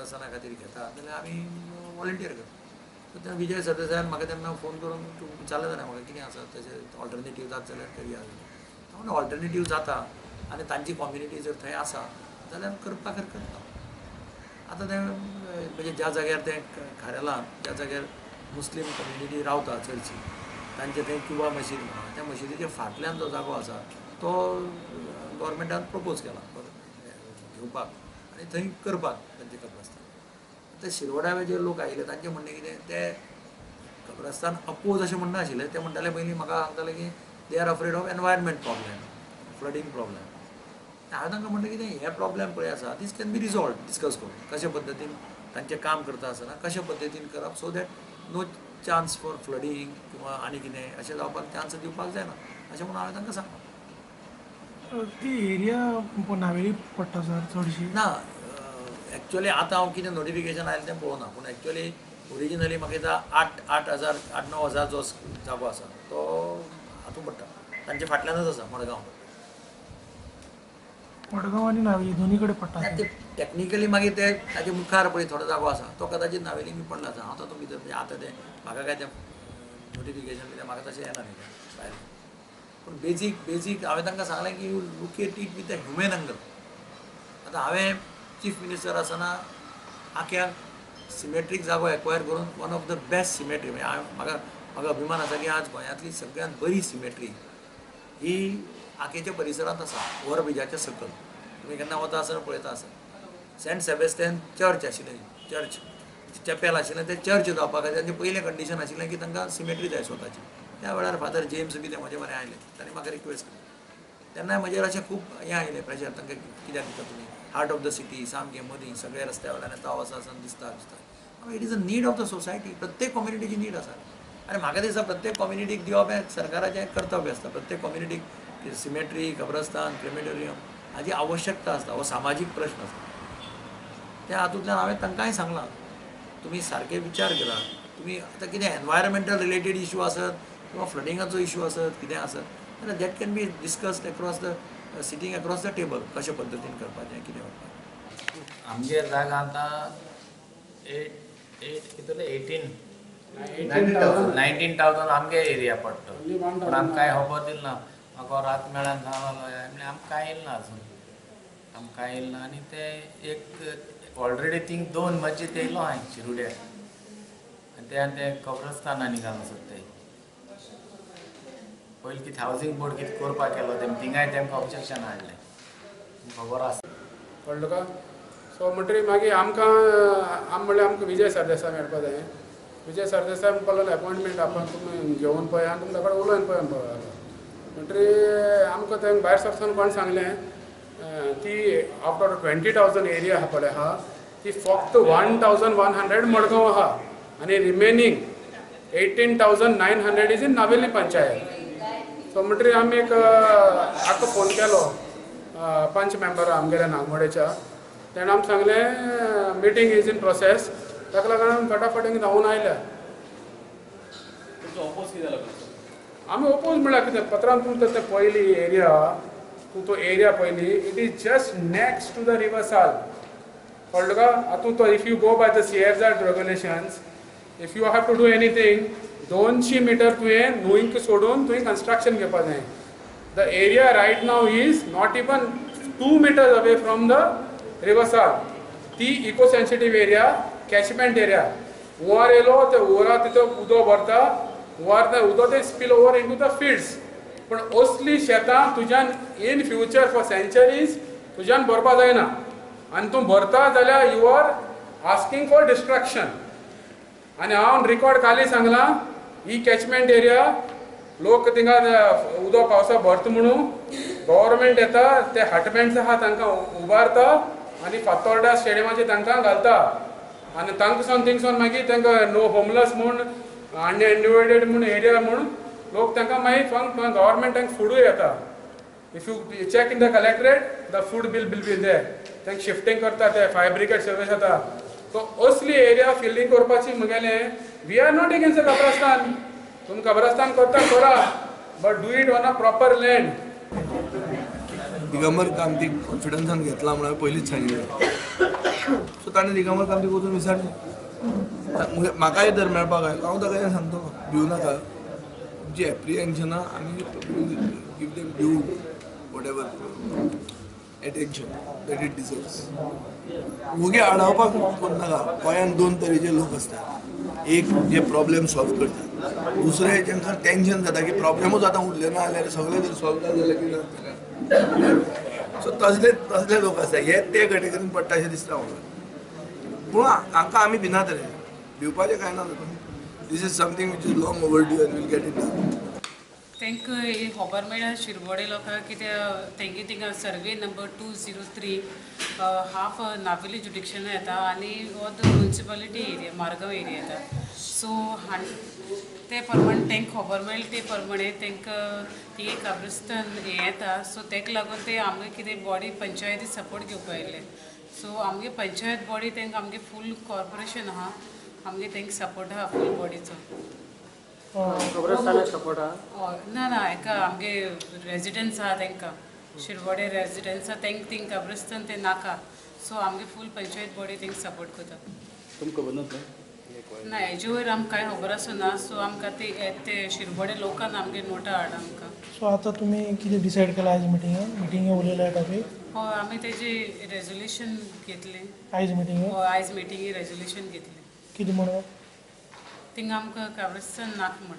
कब्रस्ताना खातीर घेता जाल्यार आमी वॉलंटियर करता. सो त्या विजय सरदेसायान म्हाका तेन्ना फोन करून विचारलें जाल्यार म्हाका कितें आसा तेजें ऑल्टरनेटीव जाता जाल्यार करया. हांव ऑल्टरनेटीव जाता आनी तांची कम्युनिटी जर थंय आसा जाल्यार करपाक हरकत ना. आतां तें म्हणजे ज्या जाग्यार तें खारेलान ज्या जाग्यार मुस्लीम कम्युनिटी रावता चडशी तांचे थंय क्युबा मशीद म्हणा त्या मशिदीच्या फाटल्यान जो जागो आसा तो गव्हर्मेंटान प्रपोज केला घेवपाक आनी थंय करपाक तांचें कब्रस्तान. ते शिरवड्यावे जे लोक आयिल्ले तांचें म्हणणें कितें ते कब्रस्तान अपोज अशें म्हणना आशिल्ले. ते म्हणटाले पयलीं म्हाका सांगताले की they are afraid of environment problem flooding problem. हांवें तांकां म्हणलें कितें हे प्रॉब्लेम पळय आसा दीस कॅन बी रिजॉल्व डिस्कस करून कशे पद्दतीन तांचें काम करता आसतना कशे पद्दतीन करप so that no chance for flooding किंवा आनी कितें अशें जावपाक चान्स दिवपाक जायना अशें म्हणून हांवें तांकां सांगलें. ती एरिया नावेली पडटा सर चडशी ना एक्चुअली आतां हांव कितें नोटिफिकेशन आयलें तें पळोवना पूण एक्चुअली ओरिजिनली म्हाका दिसता 8,000-9,000 जो जागो आसा तो हातूंत पडटा तांचे फाटल्यानच आसा मडगांव आनी नावेली दोनी कडेन पडटा. ते टॅक्निकली मागीर ते ताचे मुखार पळय थोडो जागो आसा तो कदाचित नावेली बी पडला आसा. हांव तातूंत भितर म्हणजे आतां तें म्हाका काय तें नोटिफिकेशन बी म्हाका तशें येना न्ही तें भायर. पूण बेजीक हांवें तांकां सांगलें की you look at it with a human angle. आतां हांवें चीफ मिनिस्टर आसतना आख्याक सिमेट्रीक जागो एक्वायर करून one of the best symmetry म्हणजे म्हाका अभिमान आसा की आज गोंयांतली सगळ्यांत बरी सिमेट्री ही आखेच्या परिसरांत आसा ओवर ब्रिजाच्या सकयल. तुमी केन्ना वता आसतना पळयता आसत सेंट सेबेस्टियन चर्च आशिल्लें चर्च चॅपेल आशिल्लें तें चर्च जावपा खातीर तांचें पयलें कंडिशन आशिल्लें की तांकां सिमेट्री जाय स्वताची. त्या वेळार फादर जेम्स बी ते म्हजे बरें आयले तांणी म्हाका रिक्वेस्ट केली. तेन्ना म्हजेर अशें खूब हें आयलें प्रेशर तांकां कित्याक दिता तुमी हार्ट ऑफ द सिटी सामकें मदीं सगळे रस्त्या वयल्यान येता वसा दिसता it is a need of the society. प्रत्येक कम्युनिटीची नीड आसा आनी म्हाका दिसता प्रत्येक कम्युनिटीक दिवप हें सरकाराचें कर्तव्य आसता. प्रत्येक कम्युनिटीक सिमेट्री कब्रस्तान क्रेमेटोरियम हाची आवश्यकता आसता. हो सामाजीक प्रश्न आसता. त्या हातूंतल्यान हांवें तांकांय सांगलां तुमी सारके विचार करात. तुमी आतां कितें एनवायरमेंटल रिलेटेड इशू आसत किंवा फ्लडिंगाचो इशू आसत कितें आसत जाल्यार that can be discussed across the sitting across the table कशे पद्दतीन करपाचें कितें करपाचें. आमगे जागा आतां 19,000 आमगे एरिया पडटा पूण आमकां कांय खबर दिल ना. म्हाका रात मेळान सांगलो म्हणजे आमकां कांय येयलें ना अजून आमकां कांय येयलें ना. आनी ते एक ऑलरेडी थिंग 2 मस्जीद येयलो हांवें शिरुड्या आनी ते कब्रस्तानांनी घालून सोदताय. पयलीं कितें हावजींग बोर्ड कितें करपाक केलो थिंगाय तेमकां ऑब्जेक्शन हाडलें खबर आसा कळ्ळो का. सो म्हणटरी मागीर आमकां म्हणल्यार आमकां विजय सरदेसाय मेळपा जाय. विजय सरदेसाय म्हणपाक लागलो एपॉयंटमेंट आपण तुमी घेवन पळय आनी तुमच्या कडेन उलोवन पळय म्हणटरी आमकां थंय भायर सरसान कोण सांगलें ती आउट ऑफ 20,000 एरिया आहा पळय आहा ती फक्त 1,100 मडगांव आहा आनी remaining 18,900 is in Navelim panchayat. So म्हणटरी आमी एक आतां फोन केलो पंच मेंबर आमगेल्या नागमोडेच्या तेणें आमकां सांगलें मिटींग इज इन प्रोसेस ताका लागून फटाफट धांवून आयल्या. आमी ओपोज म्हळ्यार कितें पत्रान तुमकां तें पयली एरिया तूं तो एरिया पयली it is just next to the river Sal कळ्ळो का. हातूंत तो if you go by the CFZ regulations if you have to do anything 200 metre तुवें न्हंयक सोडून तुवें कन्स्ट्रक्शन घेवपाक जाय. The area right now is not even 2 meters away from the river Sal. ती eco sensitive area catchment area. हुंवार येयलो ते हुंवारा तिथं उदक भरता हुंवार तें उदक ते spill over into the fields. पूण असली शेतां तुज्यान इन फ्युचर फॉर सेंचुरीज तुज्यान भरपा जायना आनी तूं भरता जाल्यार you are asking for destruction. आनी हांव रिकॉर्ड काली सांगलां ही कॅचमेंट एरिया लोक थिंगा उदक पावसा भरता म्हणून गव्हर्मेंट येता ते हटमेंट्स आहा तांकां उबारता आनी फातोर्डा स्टेडियमाचेर तांकां घालता आनी तांकां थिंगसून मागीर तांकां नो होमलेस म्हूण अनडिवायडेड म्हूण एरिया म्हूण लोक तांकां मागीर गव्हर्मेंट तांकां फुडूय येता. If you check in the collectorate the food bill be there तांकां शिफ्टिंग करता ते फायर ब्रिगेड सर्वीस येता. सो असली एरिया फिलिंग करपाची म्हगेलें we are not against the कब्रस्तान. तुमी कब्रस्तान करता करा but do it on a proper land. Digambar काम ती कॉन्फिडन्सान घेतला म्हणून पयलींच सांगितलें. सो ताणें रिकामो काम ती वचून विचारलें म्हाकाय जर मेळपाक आयलो हांव ताका हें सांगतलो भिवू नाका जी एप्रिहेन्शनां आमी give them due what ever attention that it deserves मुगे आडावपाक कोण नाका गोंयांत दोन तरेचे लोक आसतात एक जे प्रॉब्लेम सॉल्व करतात दुसरे जेंकां टेन्शन जाता की प्रॉब्लेमूच आतां उरले ना जाल्यार सगळें जर सॉल्व जालें कितें जातलें सो तसले लोक आसता हे ते कॅटेगरीन पडटा अशें दिसता म्हाका पूण हांकां आमी भिनात रे भिवपाचें कांय ना this is something which is long overdue and will get it done तांकां खबर मेळ्ळा शिरवडे लोकांक कित्याक तेंगे थिंगा survey number 203 half Navelim jurisdiction येता आनी अर्द म्युनिसिपालिटी एरिया मारगांव एरिया येता सो ते प्रमाणे तांकां खबर मेळ्ळी ते प्रमाणे तांकां तिगे काब्रिस्तान हें येता सो ताका लागून ते आमगे कितें बॉडी पंचायती सपोर्ट घेवपा आयले सो आमगे पंचायत बॉडी तांकां आमगे फूल कॉर्पोरेशन आहा आमगे तांकां सपोर्ट आहा फूल बॉडीचो ना ना हाका आमगे रेजिडेंट्स आहा तांकां शिरवडे रेजिडेंट्स आहा तांकां थिंग कब्रिस्तान ते नाका सो आमगे फूल पंचायत बॉडी तांकां सपोर्ट करता तुमकां खबर ना ना हेजे वयर आमकां कांय खबर आसना सो आमकां ते शिरवडे लोकान आमगे नोटा हाडा आमकां सो आतां तुमी कितें डिसायड केलां आयज मिटिंगे उलयल्या टॉपीक हय आमी तेजे रेजोल्युशन घेतलें आयज मिटिंगे आयज मिटिंगे रेजोल्युशन घेतलें कितें म्हणून थिंगा आमकां कब्रिस्तान नाका म्हण